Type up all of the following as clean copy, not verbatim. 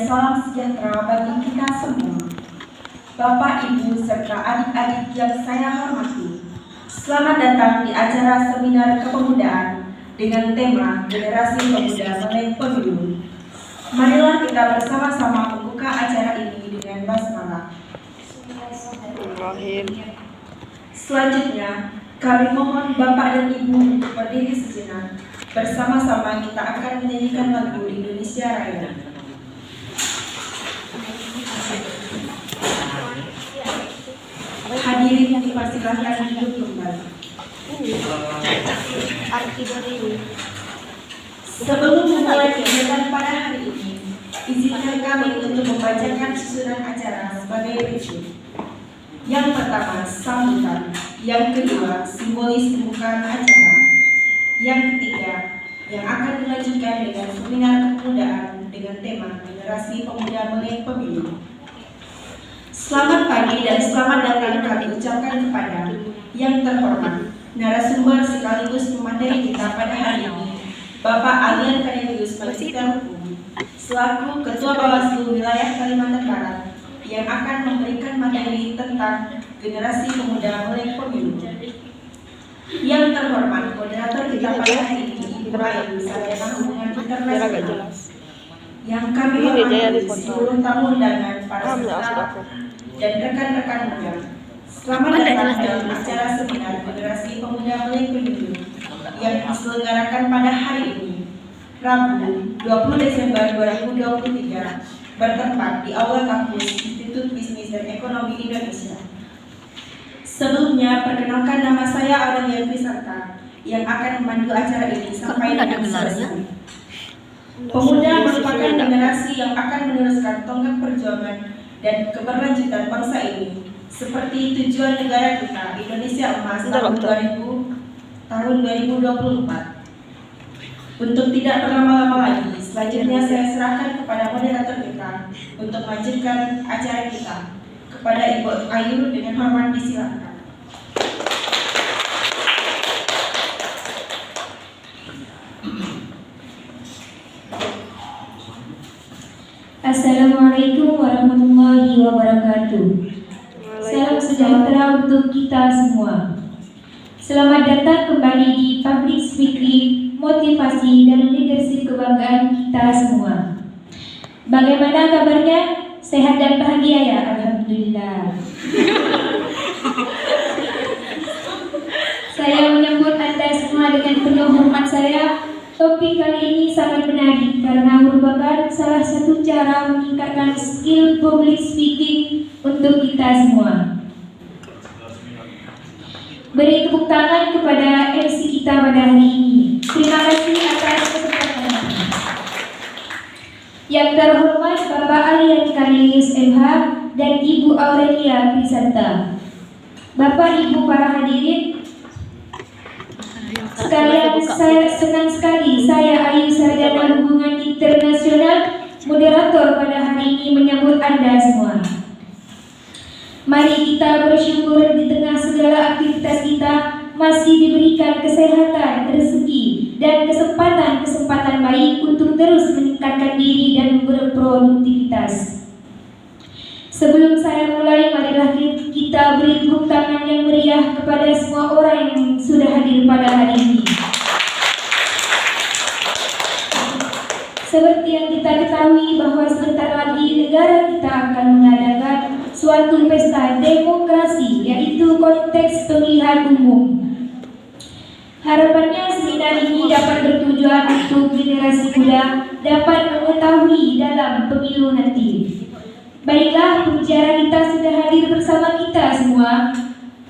salam sejahtera bagi kita semua. Bapak, Ibu, serta adik-adik yang saya hormati, selamat datang di acara seminar kepemudaan dengan tema Generasi Pemuda Melek Pemilu. Marilah kita bersama-sama membuka acara ini dengan basmalah. Selanjutnya, kami mohon Bapak dan Ibu untuk berdiri sejenak. Bersama-sama kita akan menyanyikan lagu Indonesia Raya. Hadirin dipersilakan duduk kembali. Sebelum memulai kegiatan pada hari ini, izinkan kami untuk membacakan susunan acara sebagai berikut. Yang pertama, sambutan. Yang kedua, simbolis pembukaan acara. Yang ketiga, yang akan dilanjutkan dengan seminar kepemudaan dengan tema Generasi Pemuda Melek Pemilu. Selamat pagi dan selamat datang kami ucapkan kepada yang terhormat narasumber sekaligus pemateri kita pada hari ini, Bapak Alian Kanelius Magister Hukum, selaku Ketua Bawaslu Wilayah Kalimantan Barat, yang akan memberikan materi tentang Generasi Pemuda Melek Pemilu. Yang terhormat moderator kita pada hari ini, Ibu Ayu, Sarjana Hubungan Internasional, yang kami hormati seluruh tamu undangan, para peserta dan rekan-rekan muda. Selamat datang dalam acara seminar Generasi Pemuda Melek Pemilu yang diselenggarakan pada hari ini, Rabu 20 Desember 2023, bertempat di Aula Kampus Institut Bisnis dan Ekonomi Indonesia. Sebelumnya, perkenalkan nama saya Aurelia Trisanta yang akan memandu acara ini sampai dengan selesai. Pemuda merupakan generasi yang akan meneruskan tonggak perjuangan dan keberlanjutan bangsa ini, seperti tujuan negara kita, Indonesia Emas tahun 2024. Untuk tidak berlama-lama lagi, selanjutnya saya serahkan kepada moderator kita untuk melanjutkan acara kita. Kepada Ibu Ayu dengan hormat disilakan. Assalamualaikum warahmatullahi wabarakatuh. Salam sejahtera untuk kita semua. Selamat datang kembali di Public Speaking, Motivasi dan Leadership Kebanggaan kita semua. Bagaimana kabarnya? Sehat dan bahagia ya? Alhamdulillah. Saya menyambut Anda semua dengan penuh hormat saya. Topik kali ini sangat menarik karena merupakan salah satu cara meningkatkan skill public speaking untuk kita semua. Beri tepuk tangan kepada MC kita pada hari ini. Terima kasih atas kesempatannya. Yang terhormat Bapak Alian Kanelius MH dan Ibu Aurelia Trisanta. Bapak Ibu para hadirin sekalian, saya senang sekali saya Ayu, Sarjana Hubungan Internasional, moderator pada hari ini menyambut Anda semua. Mari kita bersyukur di tengah segala aktivitas kita masih diberikan kesehatan, rezeki, dan kesempatan baik untuk terus meningkatkan diri dan berproduktivitas. Sebelum saya mulai, marilah kita beri tepuk tangan yang meriah kepada semua orang yang sudah hadir pada hari ini. Seperti yang kita ketahui bahwa sebentar lagi negara kita akan mengadakan suatu pesta demokrasi, yaitu konteks pemilihan umum. Harapannya seminar ini dapat bertujuan untuk generasi muda dapat mengetahui dalam pemilu nanti. Baiklah, pembicara kita sudah hadir bersama kita semua.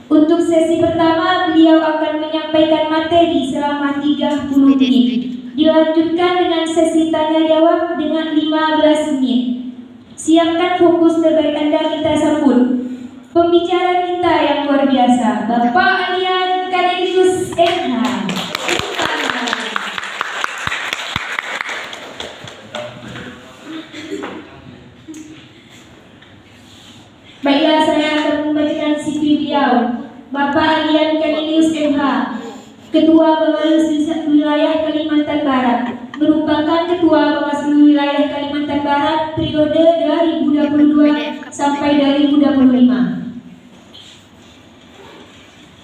Untuk sesi pertama, beliau akan menyampaikan materi selama 30 menit. Dilanjutkan dengan sesi tanya jawab dengan 15 menit. Siapkan fokus terbaik Anda, kita sambut pembicara kita yang luar biasa, Bapak Alian Kanelius MH. Baiklah, saya akan membacakan CV beliau. Bapak Alian Kanelius MH, Ketua Bawaslu Wilayah Kalimantan Barat, merupakan Ketua Bawaslu Wilayah Kalimantan Barat periode 2022 sampai 2025.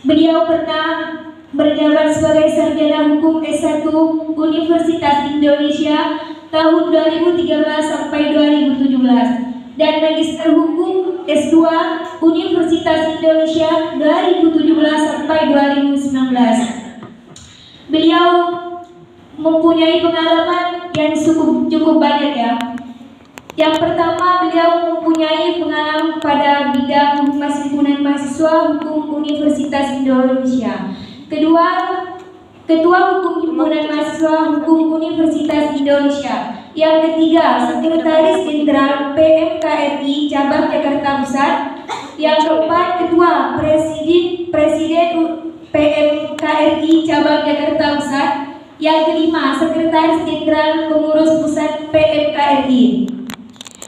Beliau pernah berjabat sebagai Sarjana Hukum S1 Universitas Indonesia tahun 2013 sampai 2017 dan Magister Hukum S2 Universitas Indonesia 2017 sampai 2019. Beliau mempunyai pengalaman yang cukup banyak ya. Yang pertama, beliau mempunyai pengalaman pada bidang Humas Himpunan Mahasiswa Hukum Universitas Indonesia. Kedua, Ketua Hukum Himpunan Mahasiswa Hukum Universitas Indonesia. Yang ketiga, Sekretaris Jenderal PMKRI Cabang Jakarta Pusat. Yang keempat, Ketua Presiden PMKRI Cabang Jakarta Pusat. Yang kelima, Sekretaris Jenderal Pengurus Pusat PMKRI.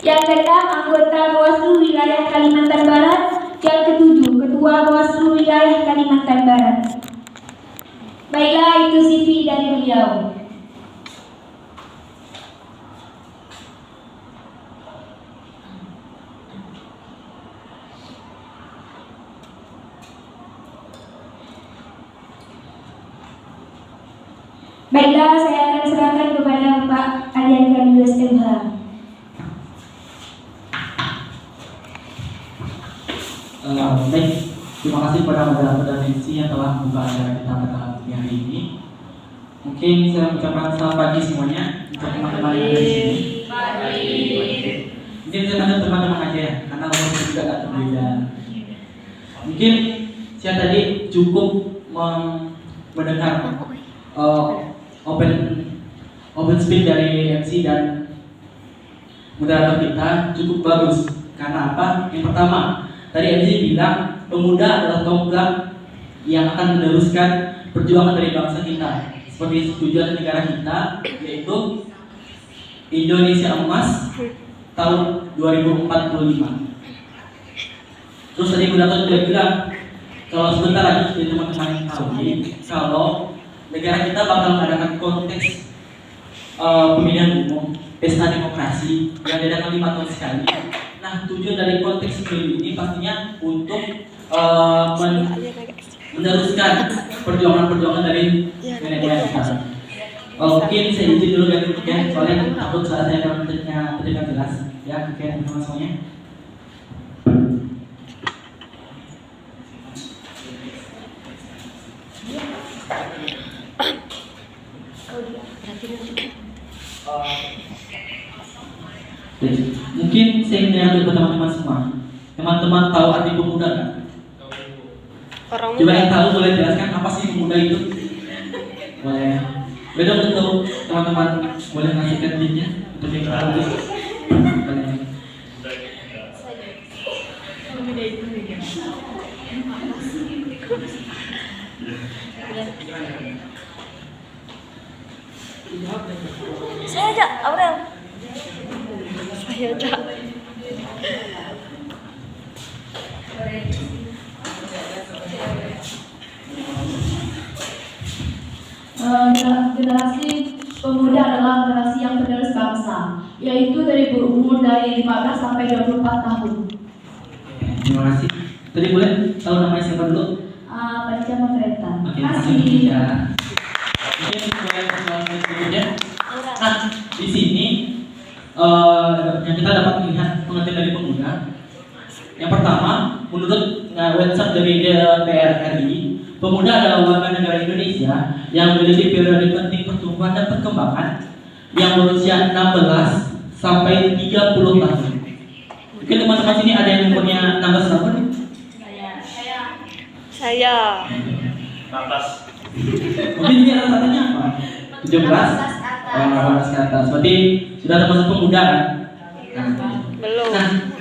Yang keenam, anggota Bawaslu Wilayah Kalimantan Barat. Yang ketujuh, Ketua Bawaslu Wilayah Kalimantan Barat. Baiklah, itu CV dari beliau. Baiklah, saya akan serahkan kepada Pak Adian Kandus MH. Baik, terima kasih kepada moderator dan MC yang telah membuka acara kita pada hari ini. Mungkin saya mengucapkan selamat pagi semuanya untuk teman-teman yang ada di sini. Mungkin saya panggil teman-teman aja ya, karena umur juga agak berbeda. Mungkin saya tadi cukup mendengar open speech dari MC dan moderator kita cukup bagus. Karena apa? Yang pertama, tadi MC bilang pemuda adalah tonggak yang akan meneruskan perjuangan dari bangsa kita seperti tujuan negara kita, yaitu Indonesia Emas tahun 2045. Terus tadi moderator juga bilang kalau sebentar lagi teman-teman tahu kalau negara kita bakal mengadakan konteks pemilihan umum, pesta demokrasi yang diadakan 5 tahun sekali. Nah, tujuan dari konteks pemilu ini pastinya untuk meneruskan perjuangan-perjuangan dari nenek moyang kita. Mungkin saya izin dulu ya, soalnya takut suara saya kalau terdengar jelas. Ya, oke teman-teman semuanya. Mungkin saya ingin tanya kepada teman-teman semua. Teman-teman tahu arti pemuda nggak? Coba yang tahu boleh jelaskan apa sih pemuda itu? Boleh. Beda untuk teman-teman boleh ngasihkan linknya untuk yang tahu. Boleh. Saya aja, Aurel. Saya aja. Generasi pemuda adalah generasi yang penerus bangsa, yaitu dari berumur dari 15 sampai 24 tahun. Terima kasih. Tadi boleh tahu namanya siapa dulu? Baca pemerintah. Oke, terima kasih ya. Mungkin boleh berikutnya. Nah, di sini yang kita dapat melihat pengertian dari pemuda. Yang pertama, menurut website dari DPR RI, pemuda adalah warga negara Indonesia yang memiliki periode penting pertumbuhan dan perkembangan yang berusia 16 sampai 30 tahun. Mungkin teman-teman sini ada yang umurnya 16 tahun? Saya. 16. Mungkin ini rata-ratanya apa? 17? 18 ke atas. Berarti sudah termasuk pemuda kan? Belum. Nah,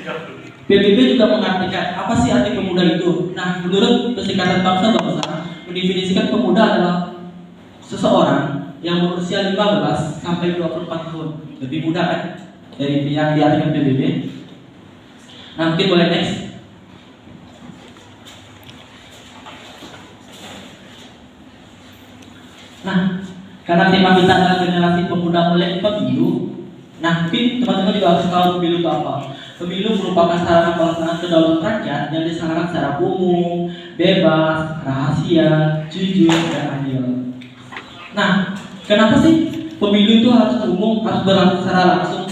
PBB juga mengartikan apa sih arti pemuda itu? Nah, menurut Perserikatan Bangsa mendefinisikan pemuda adalah seseorang yang berusia 15 sampai 24 tahun. Lebih muda kan dari yang diartikan PBB. Nah, mungkin boleh next. Nah, Karena tema kita adalah generasi pemuda melek pemilu. Nah, mungkin teman-teman juga harus tahu pemilu itu apa. Pemilu merupakan sarana pelaksanaan kedaulatan rakyat yang diselenggarakan secara umum, bebas, rahasia, jujur, dan adil. Nah, kenapa sih pemilu itu harus umum, harus berlangsung secara langsung?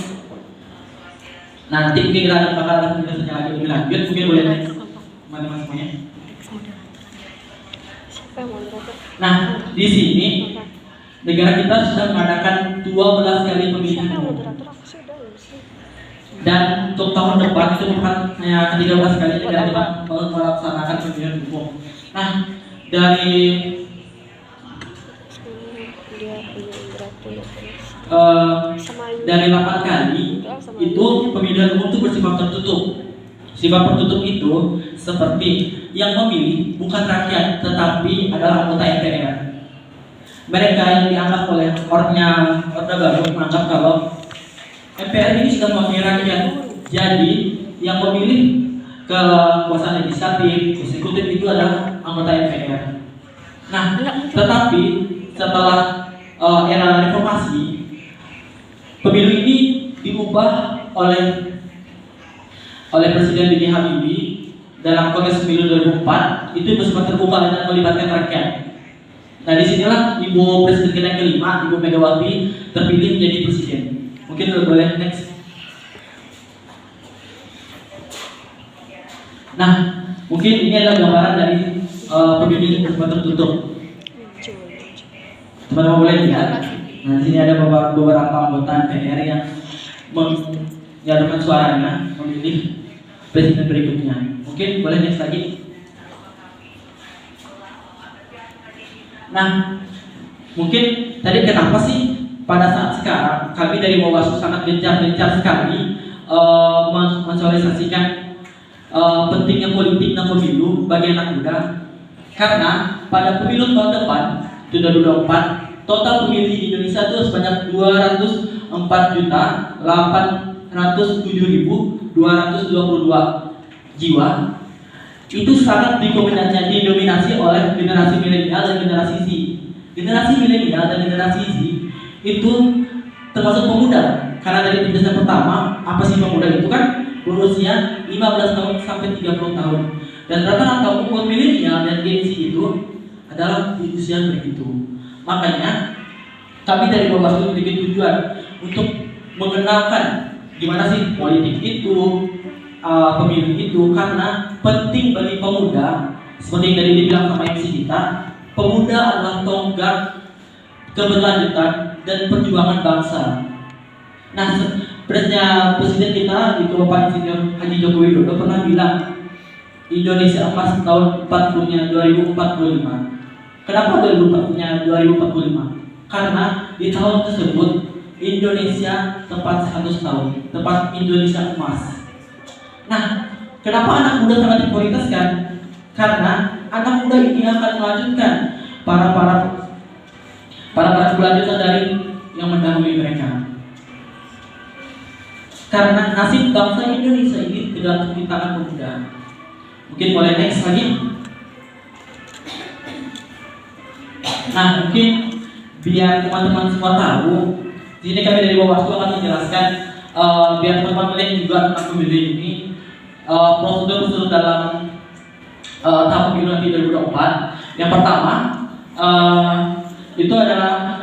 Nanti mungkin kita bakal ada penjelasannya lagi lebih lanjut. Mungkin boleh teman-teman semuanya. Nah, di sini negara kita sudah mengadakan 12 kali pemilihan umum. Dan untuk tahun depan itu bukan hanya ke-13 kali negara kita melaksanakan pemilihan umum. Nah, dari dari 8 kali itu pemilihan umum itu bersifat tertutup. Sifat tertutup itu seperti yang memilih bukan rakyat tetapi adalah anggota MPR. Mereka yang dianggap oleh Orde Baru menganggap kalau MPR ini sudah mewakili rakyat. Jadi yang memilih kekuasaan legislatif, eksekutif itu adalah anggota MPR. Nah, tetapi setelah era reformasi, pemilu ini diubah oleh Presiden B.J. Habibie dalam Kongres Pemilu 2004 itu bersifat terbuka dan melibatkan rakyat. Nah, disinilah Ibu Presiden kita yang kelima, Ibu Megawati, terpilih menjadi presiden. Mungkin boleh next. Nah, mungkin ini adalah gambaran dari pemilu yang bersifat tertutup. Teman-teman boleh lihat. Nah, di sini ada beberapa anggota MPR yang menyalukan suaranya memilih presiden berikutnya. Mungkin boleh next lagi. Nah, mungkin tadi kenapa sih pada saat sekarang kami dari Bawaslu sangat gencar sekali mensosialisasikan pentingnya politik dan pemilu bagi anak muda. Karena pada pemilu tahun depan, 2024, total pemilih di Indonesia itu sebanyak 204.807.222 jiwa. Itu sangat didominasi oleh generasi milenial dan generasi Z. Generasi milenial dan generasi Z itu termasuk pemuda. Karena dari penjelasan pertama, apa sih pemuda itu kan berusia 15 tahun sampai 30 tahun. Dan rata-rata umur milenial dan Gen Z itu adalah di usia begitu. Makanya kami dari Bawaslu memiliki tujuan untuk mengenalkan gimana sih politik itu, pemilu itu, karena penting bagi pemuda. Seperti yang tadi dibilang sama MC kita, pemuda adalah tonggak keberlanjutan dan perjuangan bangsa. Nah, Presiden kita itu Bapak Insinyur Haji Joko Widodo pernah bilang Indonesia emas tahun 40-nya 2045. Kenapa 2040-nya 2045? Karena di tahun tersebut Indonesia tepat 100 tahun, tepat Indonesia emas. Nah, kenapa anak muda sangat diprioritaskan? Karena anak muda ini akan melanjutkan para kelanjutan dari yang mendahului mereka. Karena nasib bangsa Indonesia ini tergantung di tangan pemuda. Mungkin boleh next lagi. Nah, mungkin biar teman-teman semua tahu, di sini kami dari Bawaslu akan menjelaskan biar teman-teman melihat juga tentang pemilu ini, prosedur dalam tahap pemilu nanti 2024. Yang pertama, itu adalah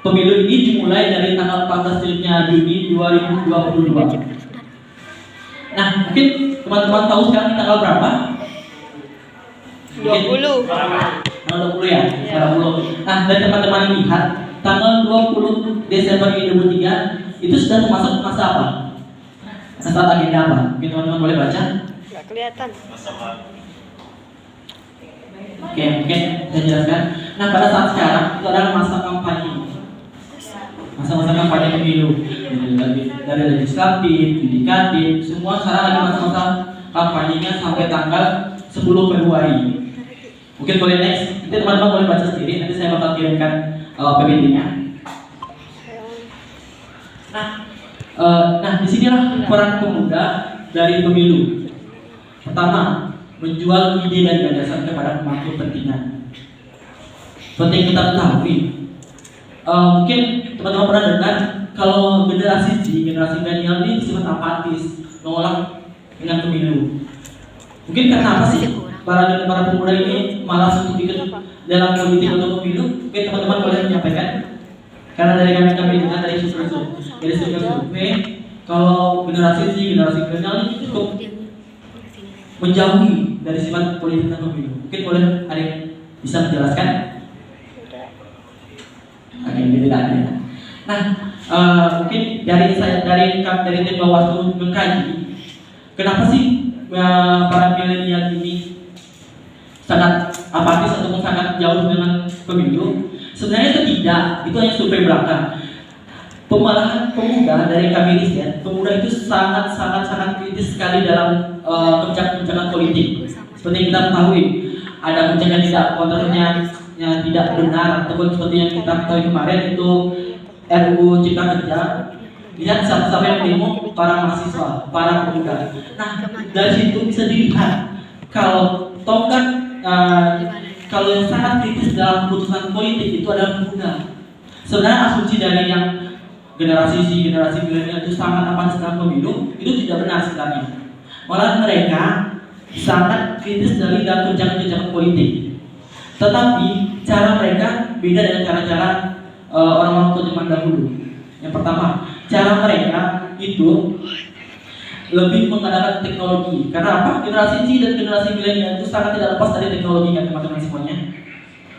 pemilu ini dimulai dari tanggal 14 Juni 2022. Nah, mungkin teman-teman tahu sekarang ini tanggal berapa? 20. Tanggal 20 ya? Tanggal 20. Nah, dan teman-teman lihat tanggal 20 Desember 2023 itu sudah termasuk masa apa? Masa agenda apa? Mungkin teman-teman boleh baca? Nggak kelihatan. Oke, mungkin saya jelaskan. Nah, pada saat sekarang itu adalah masa kampanye. Masa-masa kampanye pemilu dari legislatif, yudikatif, semua sekarang ada masa-masa kampanyenya sampai tanggal 10 Februari. Mungkin boleh next, nanti teman-teman boleh baca sendiri, nanti saya bakal kirimkan PPT-nya. Nah, disinilah peran pemuda dari pemilu. Pertama, menjual ide dan gagasan kepada pemangku kepentingan. Penting kita ketahui, Mungkin teman-teman pernah dengar kalau generasi milenial ini sifat apatis, menolak dengan pemilu. Mungkin karena apa sih para pemuda ini malas untuk ikut dalam politik atau pemilu? Mungkin teman-teman boleh menyampaikan. Karena dari kami dengar dari survei, kalau generasi milenial ini cukup menjauhi dari sifat politik dan pemilu. Mungkin boleh ada yang bisa menjelaskan? Oke, tidak ada. Nah, mungkin dari tim Bawaslu mengkaji, kenapa sih para milenial ini sangat apatis ataupun sangat jauh dengan pemilu? Sebenarnya itu tidak, itu hanya survei belaka. Pemalahan pemuda dari kami riset, pemuda itu sangat kritis sekali dalam kebijakan politik. Seperti kita ketahui, ada kebijakan yang tidak benar, ataupun seperti yang kita ketahui kemarin itu RUU Cipta Kerja. Lihat siapa yang demo, para mahasiswa, para pemuda. Nah, dari situ bisa dilihat kalau kalau yang sangat kritis dalam keputusan politik itu adalah pemuda. Sebenarnya asumsi dari yang generasi milenial itu sangat apatis dalam pemilu itu tidak benar sebenarnya. Malah mereka sangat kritis dalam kebijakan politik. Tetapi cara mereka beda dengan cara-cara orang-orang tua zaman dahulu. Yang pertama, cara mereka itu lebih menggunakan teknologi. Karena apa? Generasi Z dan generasi milenial itu sangat tidak lepas dari teknologi, kan teman-teman semuanya.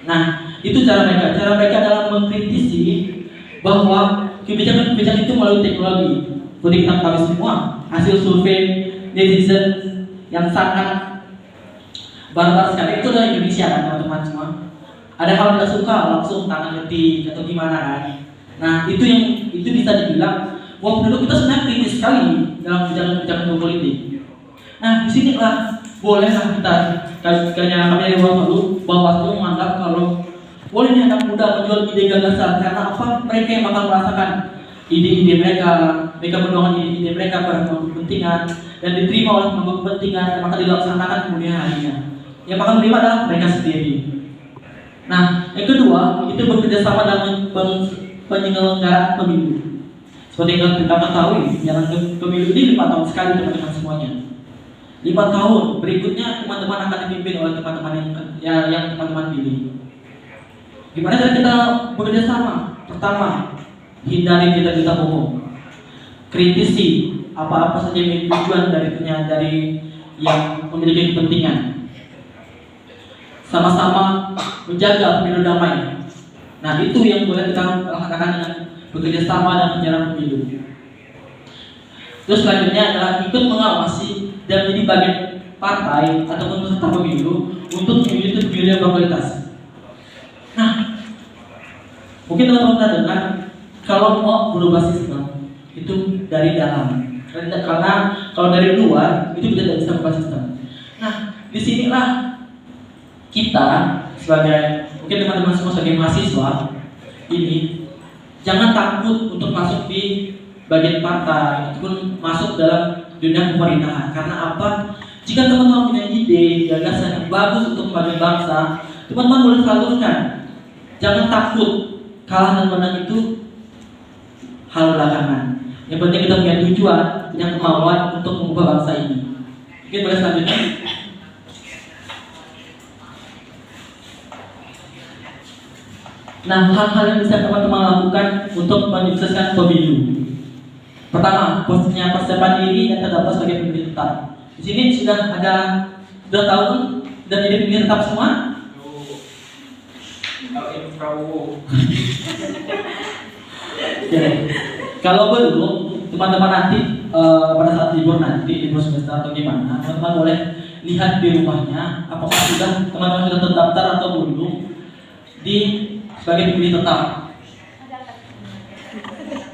Nah, itu cara mereka. Cara mereka dalam mengkritisi bahwa kebijakan itu melalui teknologi. Seperti kita ketahui semua, hasil survei netizen yang sangat barbar sekali itu adalah Indonesia, kan teman-teman semua. Ada hal tidak suka langsung tangan ketik atau gimana kan. Nah, itu bisa dibilang wah, penduduk kita sebenarnya kritis sekali dalam kebijakan politik. Nah, disinilah bolehlah kita kami dari Bawaslu menganggap kalau boleh nih anak muda menjual ide gagasan. Karena apa? Mereka yang bakal merasakan ide-ide mereka menuangkan ide-ide mereka pada kepentingan dan diterima oleh pemangku kepentingan dan maka dilaksanakan kemudian harinya. Yang bakal menerima adalah mereka sendiri. Nah, yang kedua itu bekerjasama dalam penyelenggaraan pemilu. Seperti yang kita ketahui, jalan pemilu ini 5 tahun sekali teman-teman semuanya. 5 tahun berikutnya teman-teman akan dipimpin oleh teman-teman yang teman-teman pilih. Gimana cara kita bekerja sama? Pertama, hindari berita bohong. Kritisi apa-apa saja yang tujuan dari yang memiliki kepentingan. Sama-sama menjaga pemilu damai. Nah, itu yang boleh kita lakukan dengan bekerja sama dan penyelenggaraan pemilu. Terus selanjutnya adalah ikut mengawasi dan menjadi bagian partai ataupun peserta pemilu untuk memilih pemilu yang berkualitas. Nah, mungkin teman-teman pernah dengar kalau mau berubah sistem itu dari dalam. Karena kalau dari luar itu tidak bisa berubah sistem. Nah, disinilah kita sebagai mungkin teman-teman semua sebagai mahasiswa ini jangan takut untuk masuk di bagian partai ataupun masuk dalam dunia pemerintahan. Karena apa? Jika teman-teman punya ide, gagasan yang bagus untuk membangun bangsa, teman-teman boleh salurkan. Jangan takut, kalah dan menang itu hal belakangan. Yang penting kita punya tujuan, punya kemauan untuk mengubah bangsa ini. Mungkin boleh selanjutnya. Nah, hal-hal yang bisa teman-teman lakukan untuk menyukseskan pemilu. Pertama, posisinya persiapan diri yang terdaftar sebagai pemilih tetap. Di sini sudah tahu dan jadi pemilih tetap semua? Kalau belum, teman-teman nanti pada saat libur semester atau gimana, teman-teman boleh lihat di rumahnya apakah teman-teman sudah terdaftar atau belum sebagai pemilih tetap.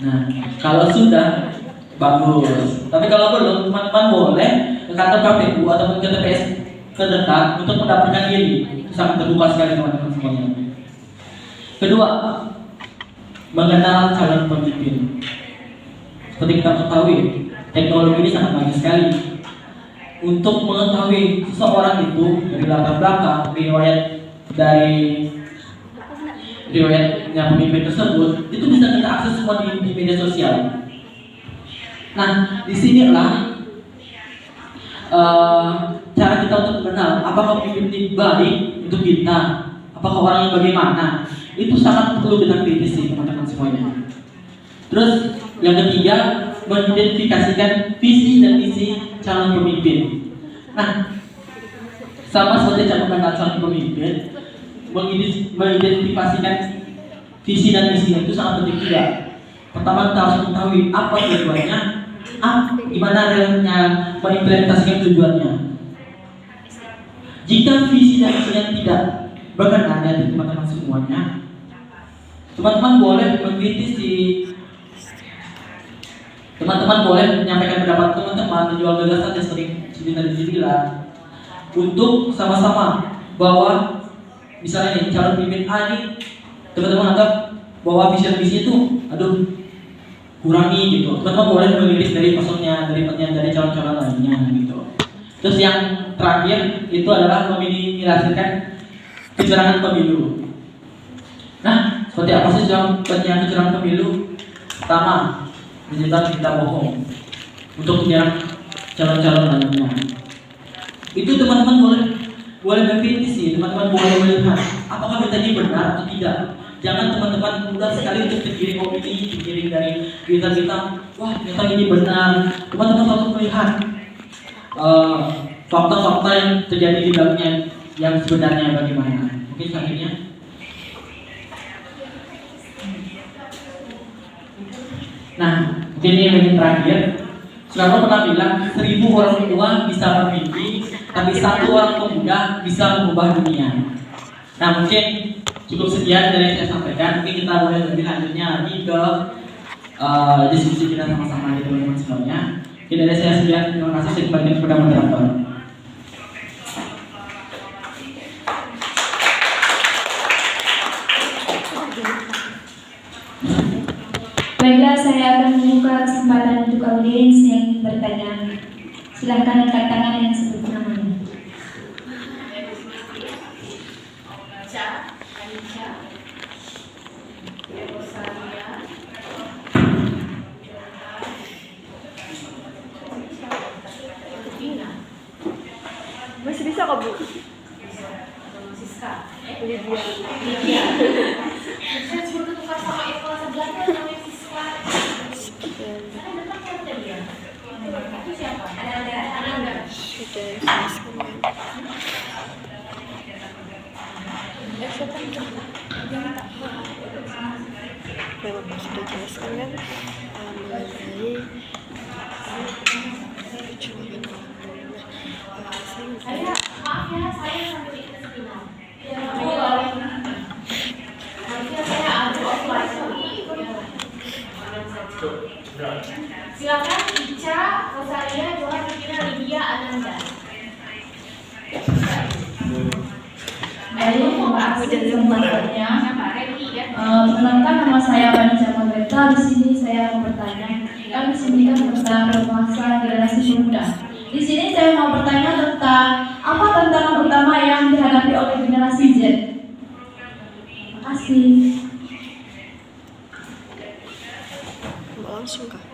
Nah, kalau sudah bagus. Tapi kalau belum, teman-teman boleh ke kantor KPU ataupun ke TPS terdekat untuk mendaftarkan diri. Itu sangat terbuka sekali teman-teman semuanya. Kedua, mengenal calon pemimpin. Seperti kita ketahui, teknologi ini sangat bagus sekali untuk mengetahui seseorang itu dari latar belakang, riwayat dari riwayatnya pemimpin tersebut itu bisa kita akses semua di media sosial. Nah, disinilah cara kita untuk mengenal apakah pemimpin ini baik untuk kita, apakah orangnya bagaimana. Itu sangat perlu kita kritis sih teman-teman semuanya. Terus yang ketiga, mengidentifikasikan visi dan misi calon pemimpin. Nah, sama seperti cara mengenal calon pemimpin, mengidentifikasikan visi dan misi itu sangat penting juga. Pertama kita harus mengetahui apa tujuannya, gimana realnya mengimplementasikan tujuannya. Jika visi dan misinya tidak berkenan dari teman-teman semuanya, teman-teman boleh mengkritis teman-teman boleh menyampaikan pendapat teman-teman, menjual gagasan yang sering jadilah untuk sama-sama bahwa misalnya nih calon pemimpin A ini teman-teman anggap bahwa visi dan misi itu kurangi gitu. Teman-teman boleh mengkritis dari personnya, dari calon-calon lainnya gitu. Terus yang terakhir itu adalah meminimalisasikan kecurangan pemilu. Nah, seperti apa sih kecurangan pemilu? Pertama, menyebar berita bohong untuk menyerang calon-calon lainnya. Itu teman-teman boleh mengkritisi, teman-teman boleh melihat apakah berita ini benar atau tidak. Jangan teman-teman mudah sekali untuk tergiring opini, tergiring dari berita-berita, wah ternyata ini benar. Teman-teman harus melihat fakta-fakta yang terjadi di dalamnya yang sebenarnya bagaimana. Mungkin selanjutnya. Nah, mungkin ini yang terakhir. Soekarno pernah bilang 1000 orang tua bisa bermimpi, tapi 1 orang pemuda bisa mengubah dunia. Nah, mungkin cukup sekian dari yang saya sampaikan. Mungkin kita boleh lebih lanjutnya lagi ke diskusi kita sama-sama di teman-teman semuanya. Mungkin dari saya sekian. Terima kasih. Saya kembalikan kepada moderator. Baiklah, saya akan membuka kesempatan untuk audiens yang ingin bertanya. Silahkan angkat tangan yang sebut namanya. Masih bisa kok, Bu? Siska. Lydia. Saya cuma tukar sama Eko sebelahnya namanya Siska. Ada datang kan dia? Itu siapa? Ada. Memang sudah jelaskan kan mengenai maaf ya, saya sambil ikut seminar. Harusnya saya adu offline. Silakan Ica, Rosalia, Johan, Fikira, Lydia, Ananda. Baik, terima kasih kesempatannya. Perkenalkan, nama saya Vanessa Magreta. Di sini saya mau bertanya. Kan di sini kan tentang permasalahan generasi pemuda. Di sini saya mau bertanya tentang apa tantangan utama yang dihadapi oleh generasi Z. Terima kasih. langsung kah?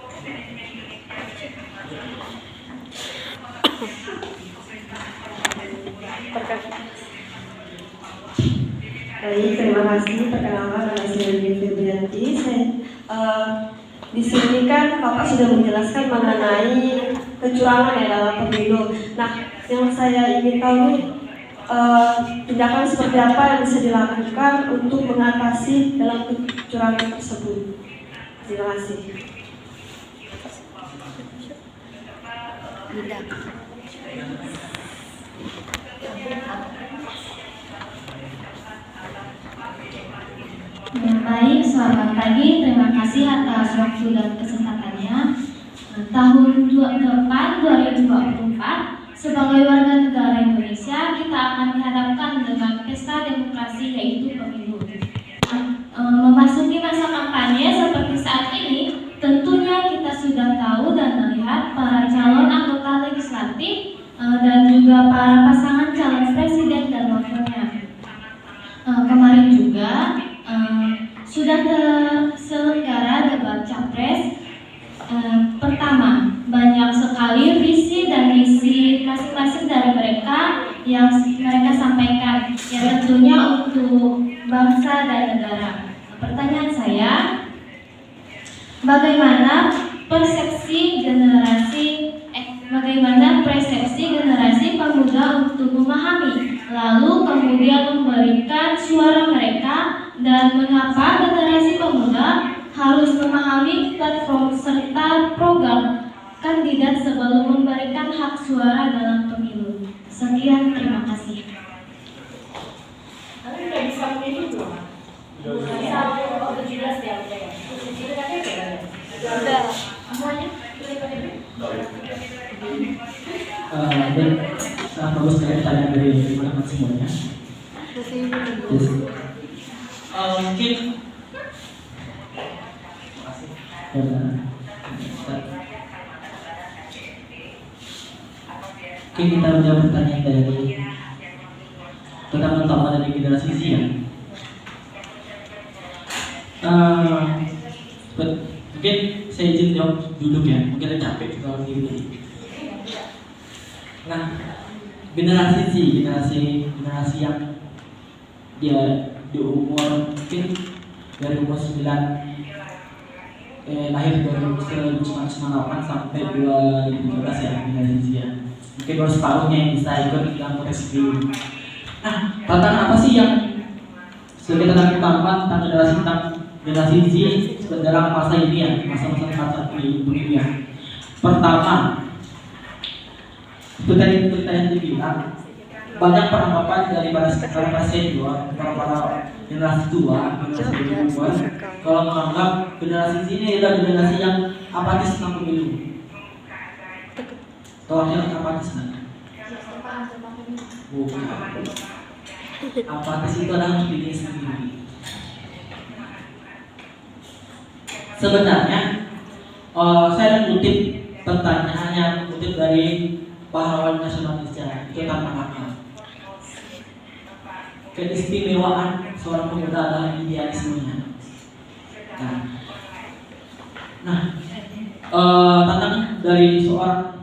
Baik, terima kasih. Perkenalkan, nama saya Lydia Febrianti. Di sini kan Bapak sudah menjelaskan mengenai kecurangan ya dalam pemilu. Nah, yang saya ingin tahu tindakan seperti apa yang bisa dilakukan untuk mengatasi dalam kecurangan tersebut. Terima kasih. Baik, selamat pagi. Terima kasih atas waktu dan kesempatannya. Tahun depan 2024, sebagai warga negara Indonesia, kita akan dihadapkan dengan pesta demokrasi yaitu pemilu. Memasuki masa kampanye seperti saat ini, tentunya kita sudah tahu dan melihat para calon anggota legislatif dan juga para pasangan calon presiden dan wakilnya. Kemarin juga dari masing-masing dari mereka yang mereka sampaikan, yang tentunya untuk bangsa dan negara. Pertanyaan saya, bagaimana persepsi generasi pemuda untuk memahami, lalu kemudian memberikan suara mereka, dan mengapa generasi pemuda harus memahami platform serta program kandidat sebelum memberikan hak suara dalam pemilu. Sekian, terima kasih. Kalian udah bisa memilih belum? Bisa, udah jelas ya, udah ya. Udah. Semuanya? Dan sangat bagus sekali pertanyaan dari teman-teman semuanya. Yes. Mungkin kita menjawab pertanyaan dari pertama-tama dari generasi Z ya. Mungkin saya izin jawab duduk ya, mungkin ada capek kalau gini. Nah, generasi Z, generasi yang dia di umur mungkin dari umur 9 lahir dari 1998 sampai 2013 ya, generasi Z ya. Mungkin baru separuhnya yang bisa ikut dalam konteks pemilu. Nah, tantangan apa sih yang sebagai tantangan utama tentang generasi Z dalam masa ini ya, masa pemilu ya. Pertama, seperti yang dibilang, banyak peranggapan dari para senior, para generasi tua, generasi tua, kalau menganggap generasi ini adalah generasi yang apatis tentang pemilu. Tahu yang apatis kan? Bukan. Apatis itu adalah diri sendiri. Sebenarnya, saya mengutip pertanyaannya, mengutip dari pahlawan nasionalisnya, itu tanpa akal. Keistimewaan seorang pemuda adalah idealismenya. Tantangan dari seorang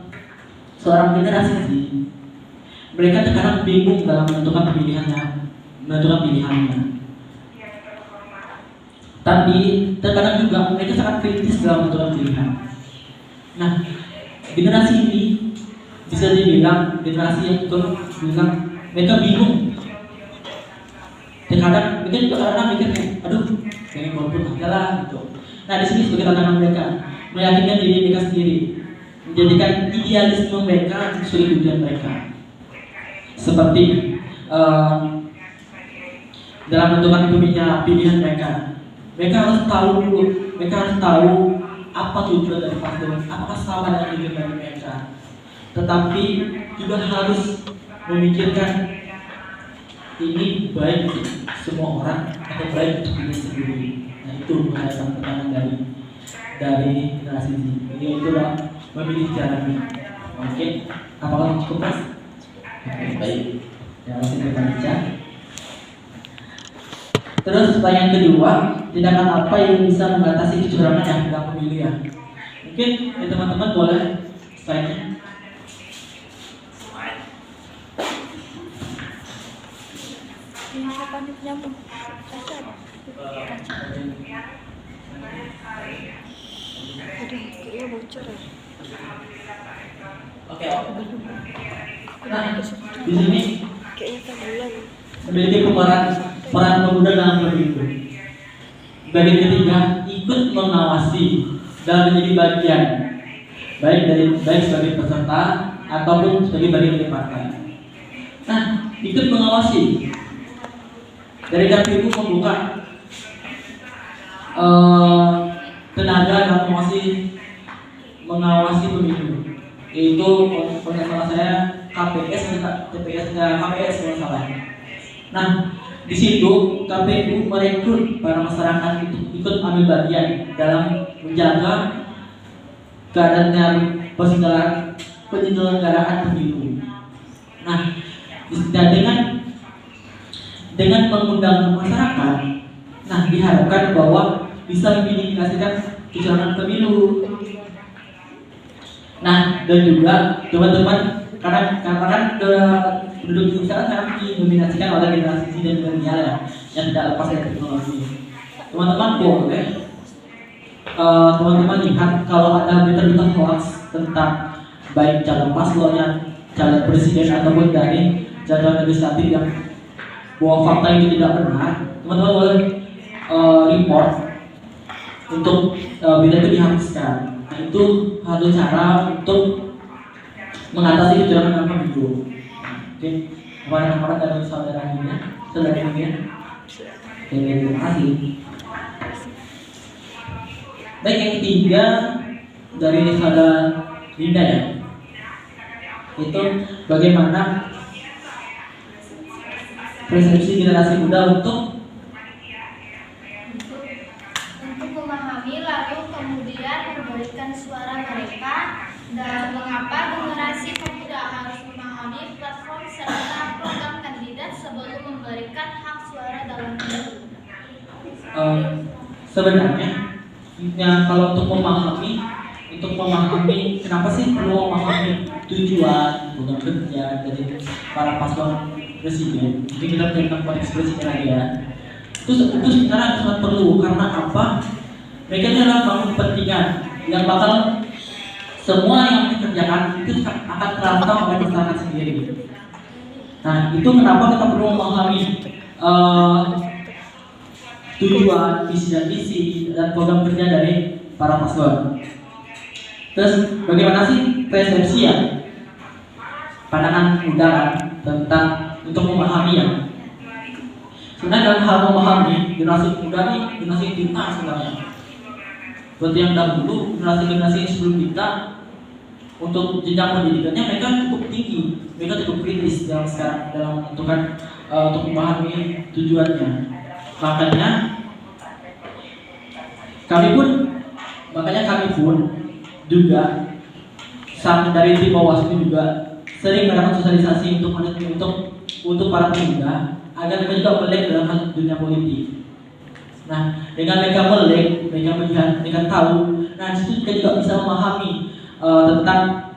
generasi Z, mereka terkadang bingung dalam menentukan pilihannya. Tapi terkadang juga mereka sangat kritis dalam menentukan pilihan. Nah, generasi ini bisa dibilang generasi yang bilang mereka bingung. Terkadang mereka juga kadang mikir kayak, aduh, kayaknya golput aja lah gitu. Nah, di sini sebagai tantangan mereka meyakinkan diri mereka sendiri, menjadikan idealisme mereka sebagai tujuan mereka. Seperti dalam menentukan pilihan mereka harus tahu dulu, mereka harus tahu apa tujuan dari paslon, apakah sama dengan tujuan dari mereka. Tetapi juga harus memikirkan ini baik untuk semua orang atau baik untuk diri sendiri. Nah, itu mengenai pertanyaan dari generasi Z. Jadi itulah memilih jalannya. Oke, apakah cukup Mas? Oke, baik. Ya, langsung kita baca. Terus pertanyaan kedua, tindakan apa yang bisa mengatasi kecurangan yang dalam pemilu ya? Mungkin ya, teman-teman boleh slide-nya. Nyambung. Aduh, kayaknya bocor ya. Oke. Nah, di sini Kayaknya tenggelam. memiliki peran pemuda dalam pemilu. Bagian ketiga, ikut mengawasi dan menjadi bagian baik sebagai peserta ataupun sebagai bagian dari partai. Nah, ikut mengawasi. Dari KPU membuka tenaga dalam mengawasi pemilu, yaitu kalau salah saya KPS kalau salah. Nah, di situ KPU merekrut para masyarakat untuk ikut ambil bagian dalam menjaga keadaan penyelenggaraan pemilu. Nah, dengan mengundang masyarakat, nah diharapkan bahwa bisa memitigasikan kecurangan pemilu. Nah, dan juga teman-teman karena kan penduduk Indonesia sekarang didominasikan oleh generasi Z dan milenial ya, yang tidak lepas dari teknologi. Teman-teman boleh teman-teman lihat kalau ada berita-berita hoax tentang baik calon paslonnya, calon presiden ataupun dari calon legislatif yang bahwa fakta itu tidak benar, teman-teman boleh report untuk berita itu dihapuskan. Nah, itu satu cara untuk mengatasi kecurangan dalam pemilu. Oke, kawan-kawan dan saudara-saudarinya. Terima kasih. Baik, yang ketiga dari saudara Linda ya, itu bagaimana persepsi generasi muda untuk memahami lalu kemudian memberikan suara mereka, dan mengapa generasi pemuda harus memahami platform serta program kandidat sebelum memberikan hak suara dalam pemilu. Sebenarnya ya, kalau untuk memahami kenapa sih perlu memahami tujuan program kerja dari para paslon presiden. Jadi kita tentang konteks presiden lagi ya. Itu sebenarnya sangat perlu karena apa? Mereka adalah bangun kepentingan yang bakal semua yang dikerjakan itu akan terantau oleh masyarakat sendiri. Nah, itu kenapa kita perlu memahami tujuan, visi dan misi dan program kerja dari para paslon. Terus bagaimana sih persepsi ya, pandangan muda kan tentang untuk memahami ya. Sebenarnya dalam hal memahami, generasi muda nih generasi pintar sebenarnya. Seperti yang dahulu generasi sebelum kita untuk jenjang pendidikannya mereka cukup tinggi, mereka cukup kritis dalam sekarang dalam menentukan untuk memahami tujuannya. Makanya kami pun juga dari tim Bawaslu juga sering melakukan sosialisasi untuk para pemuda agar mereka juga melek dalam dunia politik. Nah, dengan mereka melek, mereka melihat, mereka tahu, nah disitu kita juga bisa memahami tentang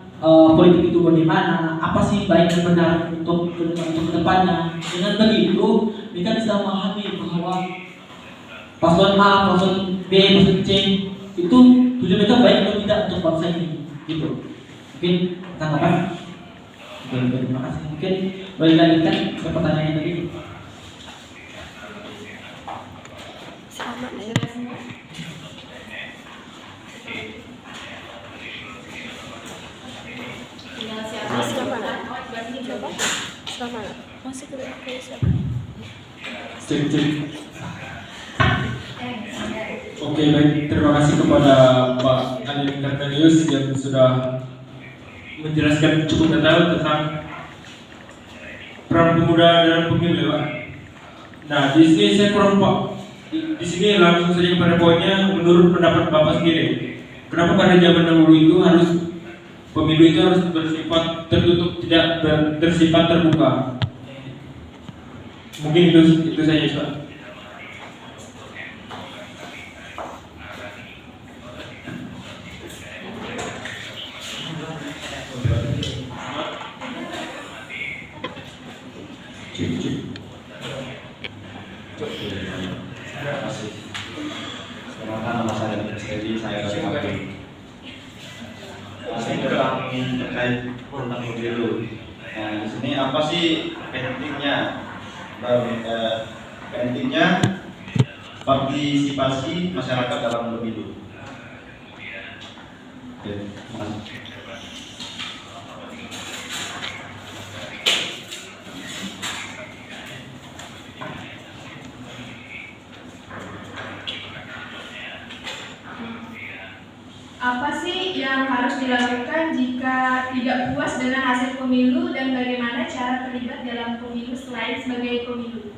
politik itu bagaimana, apa sih baik dan benar untuk kedepannya. Dengan begitu, mereka bisa memahami bahwa paslon A, paslon B, paslon C itu tujuan mereka baik atau tidak untuk bangsa ini, gitu. Mungkin tanggapan? Oke, terima kasih. Mungkin boleh dilanjutkan ke pertanyaannya tadi. Sama ya. Sama. Masih ke siapa? Cek. Oke, baik. Terima kasih kepada Pak Anin Kartanius yang sudah menjelaskan cukup detail tentang peran pemuda dalam pemilu. Nah, di sini saya kurang Pak. Di sini langsung saja pada poinnya, menurut pendapat Bapak sendiri, kenapa pada zaman dahulu itu pemilu itu harus bersifat tertutup, tidak bersifat terbuka? Mungkin itu saja, Pak. Nama saya Jadi saya dari KPU. Masih terkait tentang pemilu. Nah, di sini apa sih pentingnya partisipasi masyarakat dalam pemilu? Oke, Apa sih yang harus dilakukan jika tidak puas dengan hasil pemilu dan bagaimana cara terlibat dalam pemilu selain sebagai pemilu?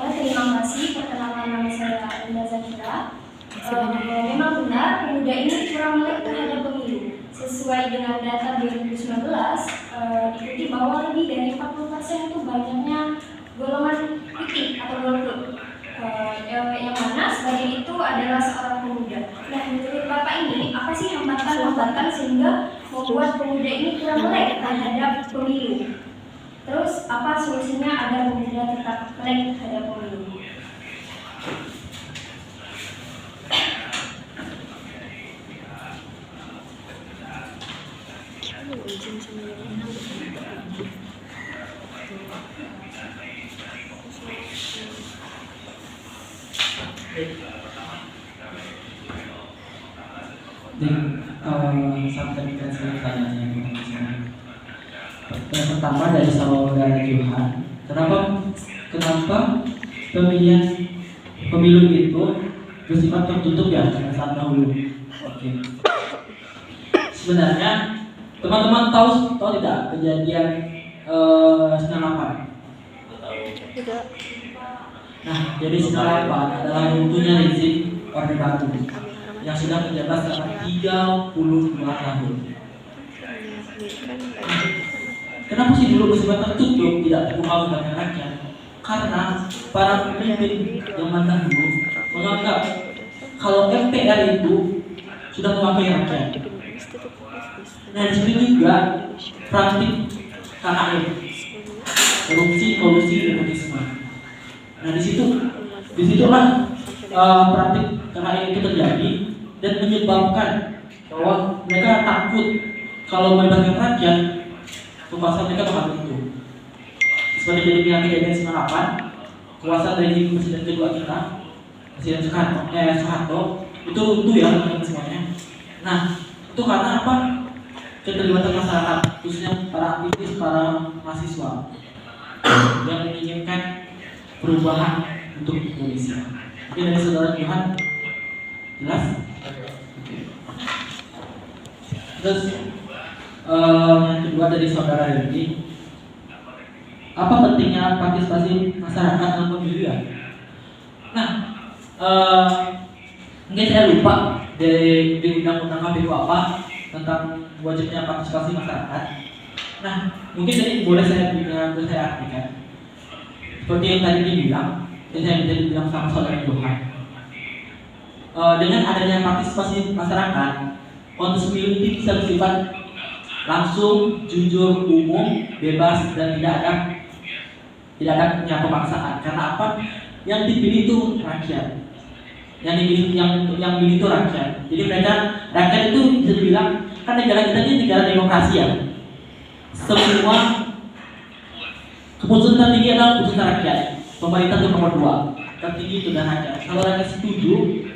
Terima kasih. Perkenalkan nama saya Linda Zakira. Memang benar pemuda ini kurang melek terhadap pemilu. Sesuai dengan data 2019, diikuti bahwa lebih dari 40% itu banyaknya golongan putih atau golongan yang mana sebagian itu adalah seorang pemuda. Nah, menurut Bapak ini, apa sih hambatan-hambatan sehingga membuat pemuda ini kurang melek terhadap pemilu? Terus, apa solusinya agar pemuda tetap melek terhadap pemilu? Sampai dikasih pertanyaannya yang pertama dari saudara Johan, kenapa pemilihan pemilu itu bersifat tertutup ya pada saat dahulu? Oke. Sebenarnya teman-teman tahu tidak kejadian 98? Tidak. Nah, jadi 98 adalah runtuhnya rezim Orde Baru yang sudah menjabat selama 32 tahun. Kenapa sih dulu bersifat tertutup, tidak terbuka kepada rakyat? Karena para pemimpin zaman dahulu menganggap kalau MPR itu sudah mewakili rakyat. Nah, di sini juga praktik KKN, korupsi, kolusi, nepotisme. Nah, disitulah praktik KKN itu terjadi dan menyebabkan bahwa mereka takut kalau melibatkan rakyat, kekuasaan mereka bakal runtuh. Seperti jadi kejadian 98, kuasa dari presiden kedua kita, Presiden Soeharto, itu runtuh ya teman-teman semuanya. Nah, itu karena apa? Keterlibatan masyarakat, khususnya para aktivis, para mahasiswa yang menginginkan perubahan untuk Indonesia. Oke, dari saudara Johan, jelas? Terus yang kedua dari saudara Yudi, apa pentingnya partisipasi masyarakat dalam pemilu ya? Nah, mungkin saya lupa di undang-undang KPU apa tentang wajibnya partisipasi masyarakat. Nah, mungkin tadi boleh saya artikan. Seperti yang tadi dibilang, yang saya bilang sama saudara Johan. Dengan adanya partisipasi masyarakat, konteks pemilu ini bisa bersifat langsung, jujur, umum, bebas, dan tidak ada pemaksaan. Karena apa? Yang dipilih itu rakyat. Yang dipilih itu rakyat. Jadi rakyat itu bisa dibilang, kan negara kita ini negara demokrasi ya. Semua keputusan tertinggi adalah keputusan rakyat. Pemerintah itu nomor 2, tertinggi itu dan rakyat. Kalau rakyat setuju,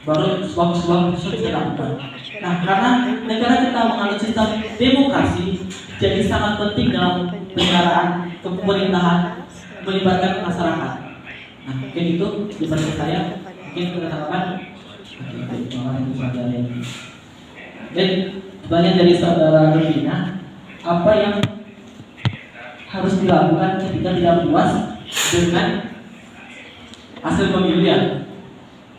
baru sebuah keputusan bisa dilakukan. Nah, karena negara kita menganut sistem demokrasi, jadi sangat penting dalam penyelenggaraan kepemerintahan melibatkan masyarakat. Nah, mungkin itu dibanding saya, mungkin katakan dan sebagian dari saudara Rufina, apa yang harus dilakukan ketika tidak puas dengan hasil pemilu ya?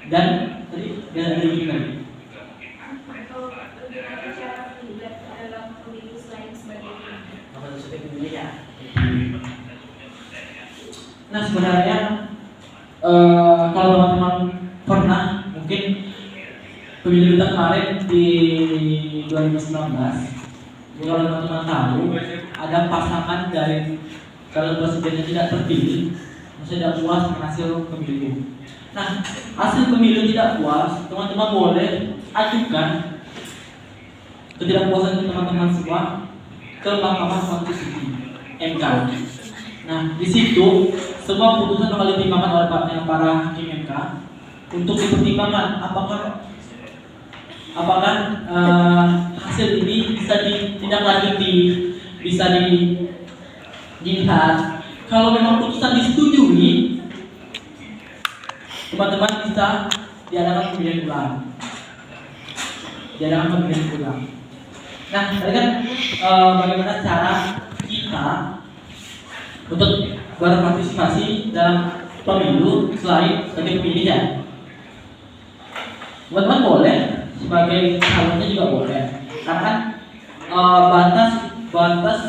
Dan tadi dari ini nah sebenarnya kalau teman-teman pernah mungkin pemilu kita kemarin di 2019, kalau teman-teman tahu ada pasangan dari calon presidennya tidak terpilih, maksudnya tidak puas dengan hasil pemilu. Nah, hasil pemilu tidak puas, teman-teman boleh ajukan ketidakpuasan teman-teman semua ke Mahkamah Konstitusi (MK). Nah, di situ semua putusan bakal dipertimbangkan oleh para hakim MK untuk dipertimbangkan apakah hasil ini bisa ditindaklanjuti, bisa dilihat. Kalau memang putusan disetujui, teman-teman bisa diadakan pemilihan ulang. Nah, tadi kan bagaimana cara kita untuk berpartisipasi dalam pemilu selain sebagai pemilih ya? Teman-teman boleh sebagai calonnya juga boleh. Karena kan batas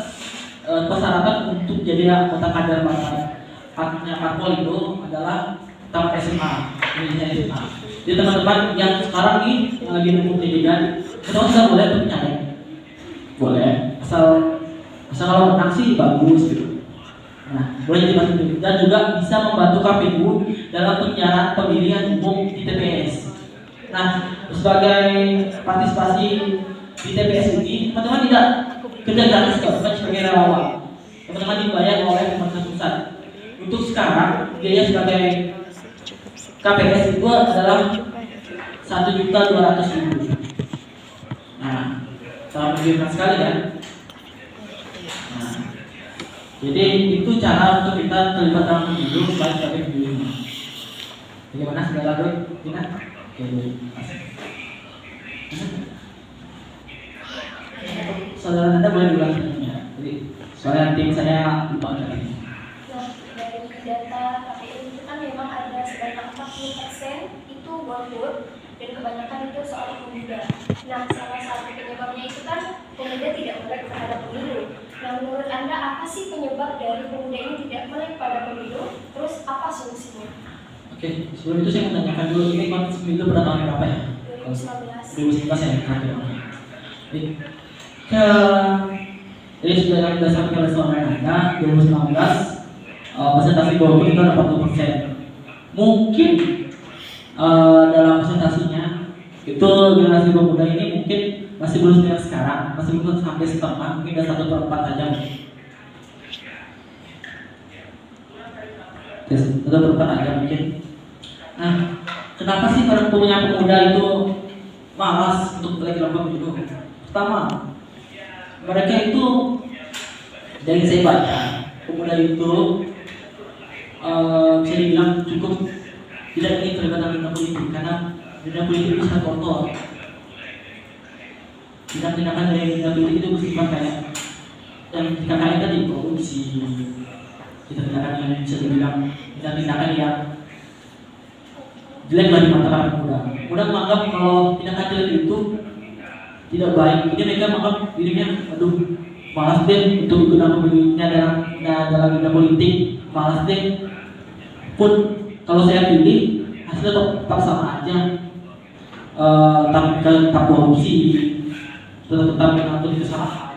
persyaratan untuk jadi anggota kader parpol itu adalah tamat SMA, Indonesia SMA. Jadi teman-teman yang sekarang nih lagi menempuh pendidikan, kita sudah boleh untuk nyalek, boleh, asal kalau menang sih bagus gitu. Nah, boleh jadi masuk dan juga bisa membantu KPU dalam penyelenggaraan pemilihan umum di TPS. Nah, sebagai partisipasi di TPS ini, teman-teman tidak kerja gratis kok, bukan sebagai relawan. Teman-teman dibayar oleh pemerintah pusat. Untuk sekarang biaya sebagai KPS itu adalah 1.200.000. Nah, sangat menggiurkan sekali kan? Nah, jadi itu cara untuk kita terlibat dalam pemilu sebagai pemilih. Bagaimana segala dulu, Tina? Oke, saudara Anda boleh diulang ya. Jadi soalnya tim saya lupa tadi. Dari data KPU itu kan memang ada sebanyak 40% itu golput dan kebanyakan itu soal pemuda. Nah, salah satu penyebabnya itu kan pemuda tidak melek terhadap pemilu. Nah, menurut Anda apa sih penyebab dari pemuda ini tidak melek pada pemilu? Terus apa solusinya? Oke, sebelum itu saya menanyakan dulu ini konteks pemilu pada tahun berapa ya? 2019 ya, terakhir. Jadi sudah kami sampaikan oleh saudara Anda, 2019 presentasi golput itu ada 40%. Mungkin dalam presentasinya itu generasi pemuda ini mungkin masih belum sebanyak sekarang, masih belum sampai setengah, mungkin ada 1/4 saja. 1/4 aja mungkin. Nah, kenapa sih para pemuda itu malas untuk bergerak pemilu? Pertama, mereka itu dari saya baca, pemuda itu bisa dibilang cukup tidak ingin terlibat dalam dunia politik karena dunia politik itu sangat kotor. Tindakan dari dunia politik itu bersifat kayak yang kita kait tadi korupsi, tindakan yang bisa dibilang tindakan yang jelek bagi mata para pemuda. Pemuda menganggap kalau tindakan jelek itu tidak baik. Jadi mereka menganggap dirinya, aduh, malas deh untuk ikut dalam pemilihannya dalam dunia politik, malas deh. Pun kalau saya pilih hasilnya tetap sama aja, tetap korupsi, tetap mengatur kesalahan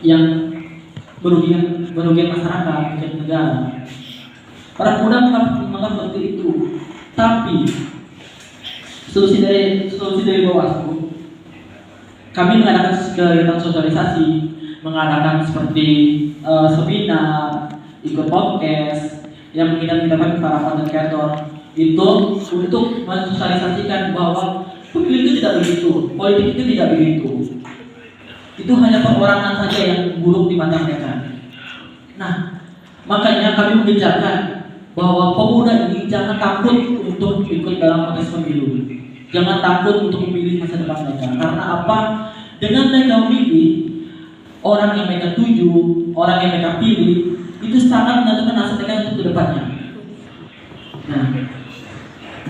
yang merugikan masyarakat, merugikan negara. Para pemuda menganggap seperti itu. Tapi solusi dari Bawaslu, kami mengadakan kegiatan sosialisasi, mengadakan seperti seminar, ikut podcast yang mengidap-idapkan para content creator itu untuk mensosialisasikan bahwa pemilu itu tidak begitu, politik itu tidak begitu. Itu hanya perorangan saja yang buruk di mata mereka. Nah, makanya kami mengejarkan bahwa pemuda ini jangan takut untuk ikut dalam konteks pemilu. Jangan takut untuk memilih masa depan mereka. Karena apa? Dengan mereka memilih orang yang mereka tuju, orang yang mereka pilih, itu sangat menentukan nasib mereka untuk kedepannya. Nah,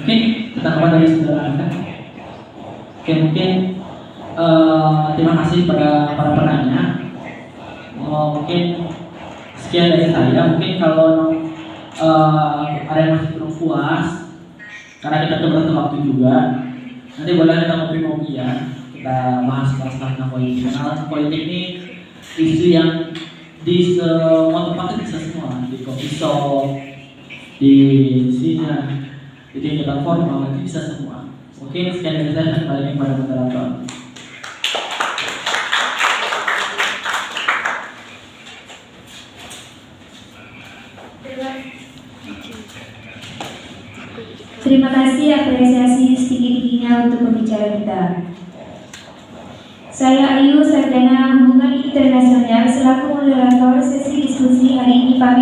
mungkin tanggapan dari saudara Anda. Oke, mungkin terima kasih pada para penanya. Mungkin sekian dari saya. Mungkin kalau ada yang masih belum puas, karena kita terbatas waktu juga, nanti boleh kita ngopi-ngopi ya. Kita bahas tentang politik. Karena politik ini isu yang di semua tempat bisa semua, di coffee shop, di sini, di kegiatan formal itu bisa semua. Mungkin sekian dari saya, kembali kepada moderator. Terima kasih apresiasi setinggi-tingginya untuk pembicara kita. Saya Ayu, Sarjana Hubungan Internasional, selaku moderator sesi diskusi hari ini pagi